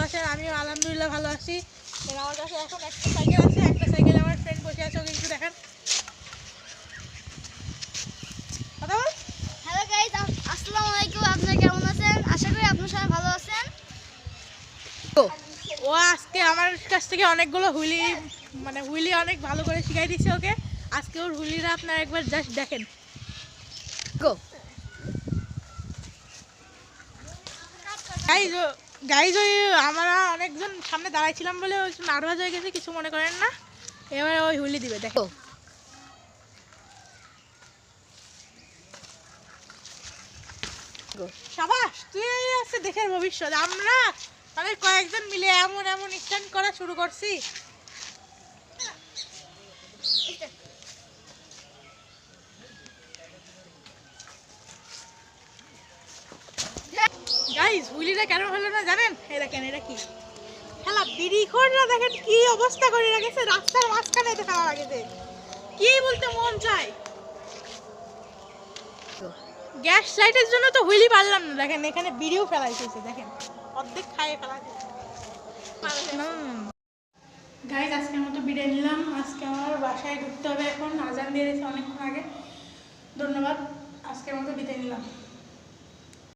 আছেন? আমিও আলহামদুলিল্লাহ ভালো আছি। আমার কাছে এখন একটা সাইকেল আছে, একটা সাইকেলে আমার ফ্রেন্ড বসে আছে, ওকে একটু দেখেন। কথা বল। হ্যালো গাইস, আসসালামু আলাইকুম। আপনারা কেমন আছেন? আশা করি আপনারা সবাই ভালো আছেন। ও আজকে আমার কাছ থেকে অনেকগুলো হুইলি হুইলি অনেক ভালো করে শিখাই দিচ্ছে ওকে। আজকে ওর হুইলিরা আপনারা একবার জাস্ট দেখেন। গো গাইজ, ওই আমরা অনেকজন সামনে দাঁড়াইছিলাম বলে একটু নার্ভাস হয়ে গেছে, কিছু মনে করেন না। এবার ওই হুইলি দিবে, দেখো। সাবাস, তুই আছে দেশের ভবিষ্যৎ। আমরা কয়েকজন মিলে এমন এমন স্ট্যান্ড করা শুরু করছি। গাইস, হুইলিটা কেন হলো না জানেন? এই দেখেন, এটা কি খেলা বিড়ি খোররা, দেখেন কি অবস্থা করে রাখেছে, রাস্তার মাঝখানে ফেলা রাখেছে। কি বলতে মন চায়, গ্যাস লাইটের জন্য তো হুইলি পারলাম না। দেখেন এখানে বিড়িও ফেলাইতেছে, দেখেন অর্ধেক খাইয়ে ফেলা। গাইজ, আজকের মতো বিদায় নিলাম। আজকে আমার বাসায় ঢুকতে হবে, এখন আজান দিয়ে দিয়েছে অনেকক্ষণ আগে। ধন্যবাদ, আজকের মতো বিদায় নিলাম।